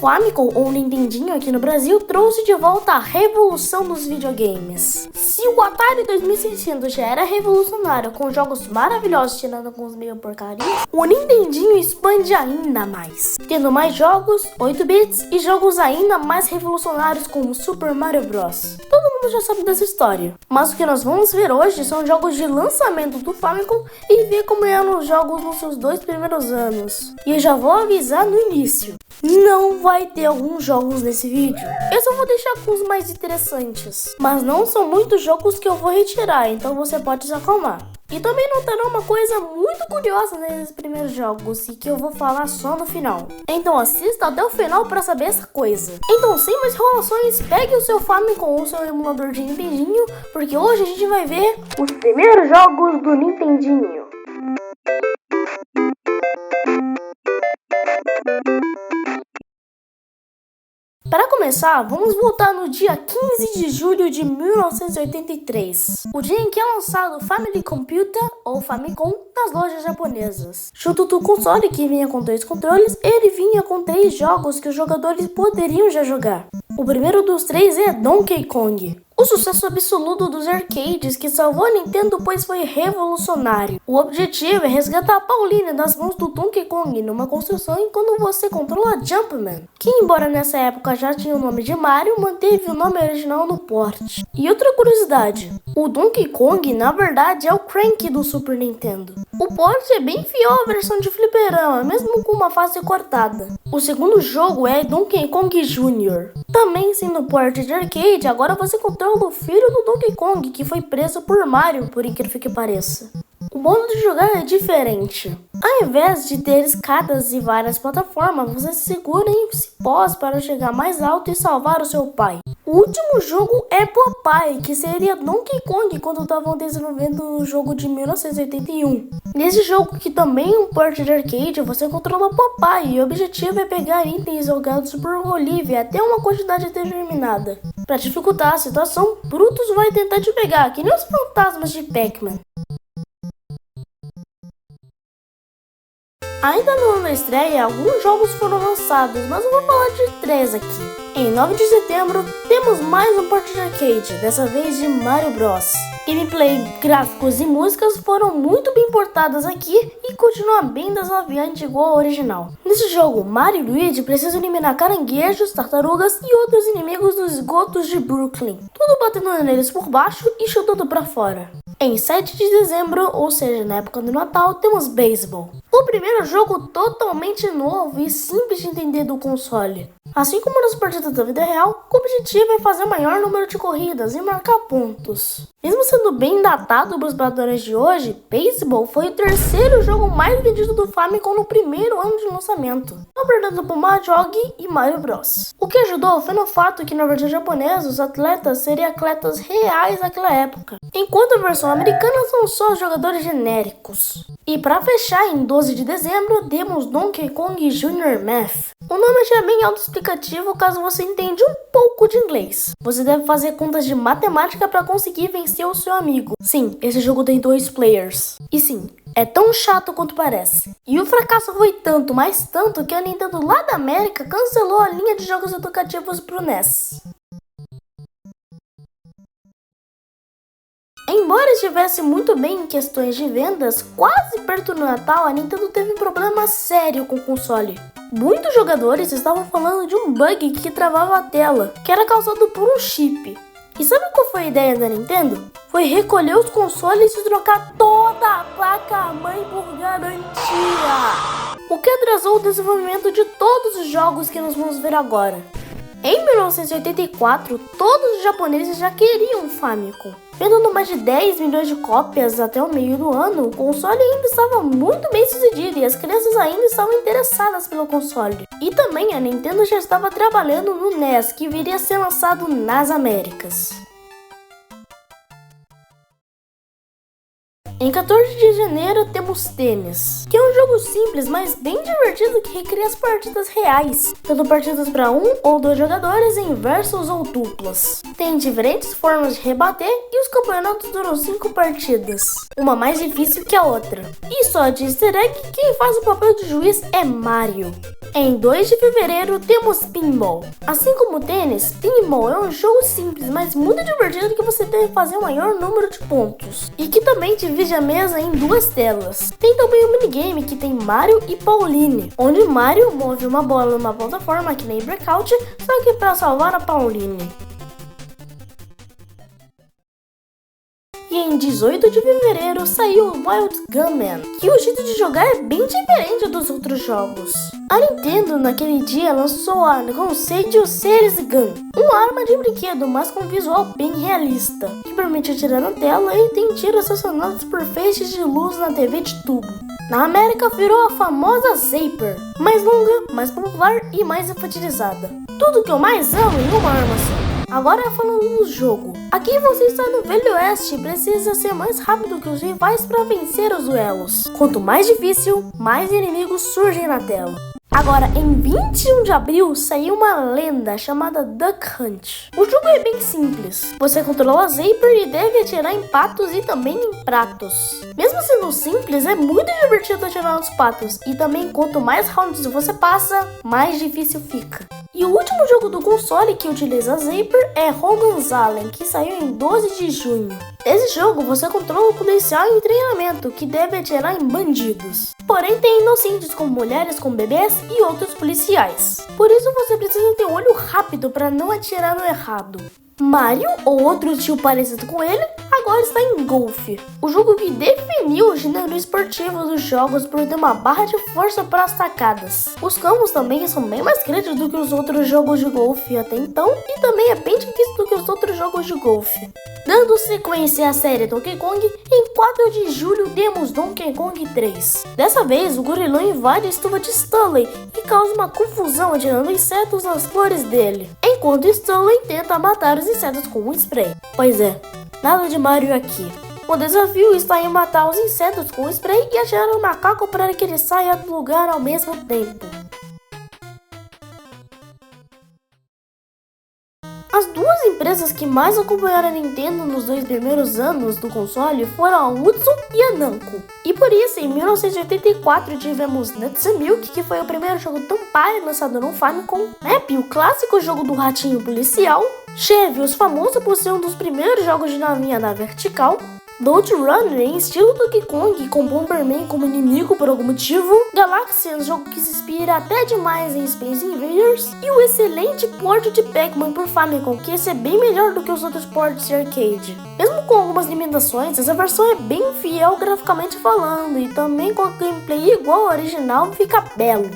Famicom, ou Nintendinho aqui no Brasil, trouxe de volta a revolução dos videogames. Se o Atari 2600 já era revolucionário com jogos maravilhosos tirando alguns meio porcaria, o Nintendinho expande ainda mais, tendo mais jogos, 8 bits e jogos ainda mais revolucionários como Super Mario Bros. Todo mundo já sabe dessa história, mas o que nós vamos ver hoje são jogos de lançamento do Famicom e ver como eram os jogos nos seus 2 primeiros anos. E eu já vou avisar no início, não vai ter alguns jogos nesse vídeo. Eu só vou deixar com os mais interessantes, mas não são muitos jogos que eu vou retirar, então você pode se acalmar. E também não terá uma coisa muito curiosa nesses primeiros jogos e que eu vou falar só no final. Então assista até o final para saber essa coisa. Então, sem mais enrolações, pegue o seu Famicom ou o seu emulador de Nintendinho, porque hoje a gente vai ver os primeiros jogos do Nintendinho. Para começar, vamos voltar no dia 15 de julho de 1983, o dia em que é lançado o Family Computer, ou Famicom, nas lojas japonesas. Junto do console, que vinha com 2 controles, ele vinha com 3 jogos que os jogadores poderiam já jogar. O primeiro dos 3 é Donkey Kong, o sucesso absoluto dos arcades que salvou a Nintendo, pois foi revolucionário. O objetivo é resgatar a Pauline das mãos do Donkey Kong numa construção enquanto você controla Jumpman, que embora nessa época já tinha o nome de Mario, manteve o nome original no port. E outra curiosidade, o Donkey Kong na verdade é o Crank do Super Nintendo. O port é bem fiel à versão de fliperama, mesmo com uma face cortada. O segundo jogo é Donkey Kong Jr. Também sendo port de arcade, agora você controla o filho do Donkey Kong, que foi preso por Mario, por incrível que pareça. O modo de jogar é diferente. Ao invés de ter escadas e várias plataformas, você se segura em cipós para chegar mais alto e salvar o seu pai. O último jogo é Popeye, que seria Donkey Kong quando estavam desenvolvendo o jogo de 1981. Nesse jogo, que também é um port de arcade, você controla Popeye e o objetivo é pegar itens jogados por Olivia até uma quantidade determinada. Para dificultar a situação, Brutus vai tentar te pegar, que nem os fantasmas de Pac-Man. Ainda no ano da estreia, alguns jogos foram lançados, mas eu vou falar de 3 aqui. Em 9 de setembro, temos mais um port de arcade, dessa vez de Mario Bros. Gameplay, gráficos e músicas foram muito bem portadas aqui e continuam bem desafiante igual ao original. Nesse jogo, Mario e Luigi precisam eliminar caranguejos, tartarugas e outros inimigos dos esgotos de Brooklyn, tudo batendo neles por baixo e chutando pra fora. Em 7 de dezembro, ou seja, na época do Natal, temos Baseball, o primeiro jogo totalmente novo e simples de entender do console. Assim como nas partidas da vida real, o objetivo é fazer maior número de corridas e marcar pontos. Mesmo sendo bem datado para os padrões de hoje, Baseball foi o terceiro jogo mais vendido do Famicom no primeiro ano de lançamento, perdendo para Mahjong e Mario Bros. O que ajudou foi no fato que na versão japonesa os atletas seriam atletas reais naquela época, enquanto a versão americana são só jogadores genéricos. E para fechar, em 12 de dezembro, temos Donkey Kong Jr. Math. O nome já é bem autoexplicativo caso você entenda um pouco de inglês. Você deve fazer contas de matemática para conseguir vencer o seu amigo. Sim, esse jogo tem 2 players. E sim, é tão chato quanto parece. E o fracasso foi tanto, mas tanto, que a Nintendo lá da América cancelou a linha de jogos educativos pro NES. Embora estivesse muito bem em questões de vendas, quase perto do Natal a Nintendo teve um problema sério com o console. Muitos jogadores estavam falando de um bug que travava a tela, que era causado por um chip. E sabe qual foi a ideia da Nintendo? Foi recolher os consoles e trocar toda a placa-mãe por garantia, o que atrasou o desenvolvimento de todos os jogos que nós vamos ver agora. Em 1984, todos os japoneses já queriam um Famicom. Vendendo mais de 10 milhões de cópias até o meio do ano, o console ainda estava muito bem sucedido e as crianças ainda estavam interessadas pelo console. E também a Nintendo já estava trabalhando no NES, que viria a ser lançado nas Américas. Em 14 de janeiro temos Tennis, que é um jogo simples, mas bem divertido que recria as partidas reais, tanto partidas para 1 ou 2 jogadores em versus ou duplas. Tem diferentes formas de rebater e os campeonatos duram 5 partidas, uma mais difícil que a outra. E só de easter egg, quem faz o papel de juiz é Mario. Em 2 de fevereiro temos Pinball. Assim como o tênis, Pinball é um jogo simples, mas muito divertido que você deve fazer o maior número de pontos. E que também divide a mesa em 2 telas. Tem também um minigame que tem Mario e Pauline, onde Mario move uma bola numa plataforma que nem Breakout, só que para salvar a Pauline. E em 18 de fevereiro saiu o Wild Gunman, que o jeito de jogar é bem diferente dos outros jogos. A Nintendo naquele dia lançou a Conceito Series Gun, uma arma de brinquedo, mas com visual bem realista, que permite atirar na tela e tem tiros acionados por feixes de luz na TV de tubo. Na América virou a famosa Zaper, mais longa, mais popular e mais infantilizada. Tudo que eu mais amo em uma arma só. Agora falando do jogo. Aqui você está no Velho Oeste e precisa ser mais rápido que os rivais para vencer os duelos. Quanto mais difícil, mais inimigos surgem na tela. Agora, em 21 de abril, saiu uma lenda chamada Duck Hunt. O jogo é bem simples. Você controla a Zaper e deve atirar em patos e também em pratos. Mesmo sendo simples, é muito divertido atirar nos patos. E também, quanto mais rounds você passa, mais difícil fica. E o último jogo do console que utiliza a Zaper é Hogan's Island, que saiu em 12 de junho. Nesse jogo, você controla o policial em treinamento, que deve atirar em bandidos. Porém, tem inocentes como mulheres com bebês e outros policiais. Por isso, você precisa ter um olho rápido para não atirar no errado. Mario, ou outro tio parecido com ele, agora está em golfe. O jogo que definiu o gênero esportivo dos jogos por ter uma barra de força para as tacadas. Os combos também são bem mais grandes do que os outros jogos de golfe até então, e também é bem difícil do que os outros jogos de golfe. Dando sequência à série Donkey Kong, em 4 de julho temos Donkey Kong 3. Dessa vez, o gorilão invade a estufa de Stanley e causa uma confusão atirando insetos nas flores dele, enquanto Stanley tenta matar os insetos com um spray. Pois é, nada de Mario aqui. O desafio está em matar os insetos com um spray e atirar no macaco para que ele saia do lugar ao mesmo tempo. As 2 empresas que mais acompanharam a Nintendo nos 2 primeiros anos do console foram a Hudson e a Namco. E por isso, em 1984 tivemos Nuts and Milk, que foi o primeiro jogo Tampere lançado no Famicom, Map, o clássico jogo do ratinho policial, Chevios, famoso por ser um dos primeiros jogos de navinha na vertical, Boat Runner em estilo Donkey Kong com Bomberman como inimigo por algum motivo, Galaxian, jogo que se inspira até demais em Space Invaders, e o excelente port de Pac-Man por Famicom, que esse é bem melhor do que os outros ports de arcade. Mesmo com algumas limitações, essa versão é bem fiel graficamente falando, e também com a gameplay igual ao original fica belo.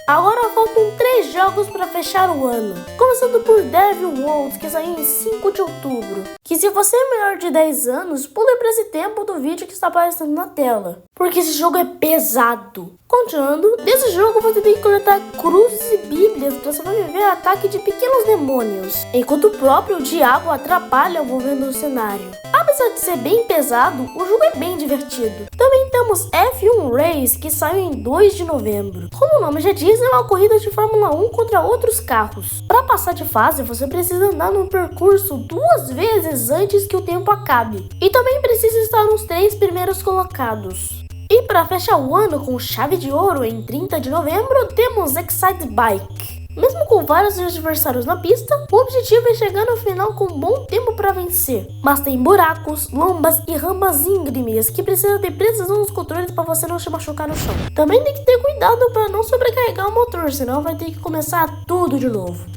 Agora faltam 3 jogos para fechar o ano, começando por Devil World, que saiu em 5 de outubro. Que se você é menor de 10 anos, pule para esse tempo do vídeo que está aparecendo na tela, porque esse jogo é pesado. Continuando, nesse jogo você tem que coletar cruzes e bíblias para sobreviver ao ataque de pequenos demônios, enquanto o próprio diabo atrapalha movendo o cenário. Apesar de ser bem pesado, o jogo é bem divertido. Também temos F1 Race, que saiu em 2 de novembro. Como o nome já diz, é uma corrida de Fórmula 1 contra outros carros. Para passar de fase, você precisa andar no percurso 2 vezes antes que o tempo acabe. E também precisa estar nos 3 primeiros colocados. E para fechar o ano com chave de ouro, em 30 de novembro, temos Excite Bike. Mesmo com vários adversários na pista, o objetivo é chegar no final com um bom tempo para vencer. Mas tem buracos, lombas e rampas íngremes que precisa ter precisão nos controles para você não se machucar no chão. Também tem que ter cuidado para não sobrecarregar o motor, senão vai ter que começar tudo de novo.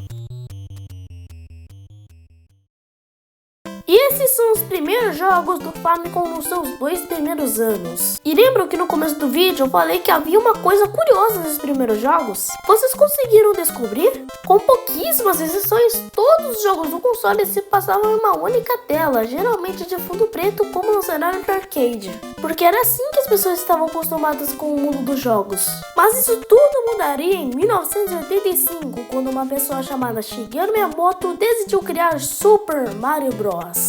E esses são os primeiros jogos do Famicom nos seus 2 primeiros anos. E lembram que no começo do vídeo eu falei que havia uma coisa curiosa nesses primeiros jogos? Vocês conseguiram descobrir? Com pouquíssimas exceções, todos os jogos do console se passavam em uma única tela, geralmente de fundo preto como no cenário de arcade. Porque era assim que as pessoas estavam acostumadas com o mundo dos jogos. Mas isso tudo mudaria em 1985, quando uma pessoa chamada Shigeru Miyamoto decidiu criar Super Mario Bros.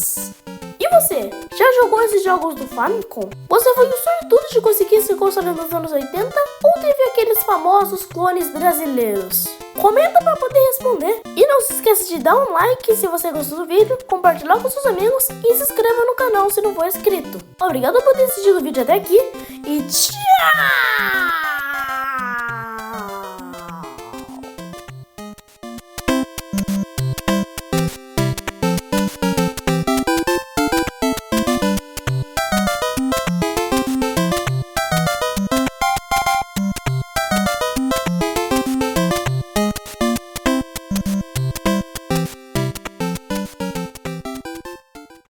E você, já jogou esses jogos do Famicom? Você foi um sortudo de conseguir esse console nos anos 80 ou teve aqueles famosos clones brasileiros? Comenta para poder responder. E não se esqueça de dar um like se você gostou do vídeo, compartilhar com seus amigos e se inscreva no canal se não for inscrito. Obrigado por ter assistido o vídeo até aqui e tchau!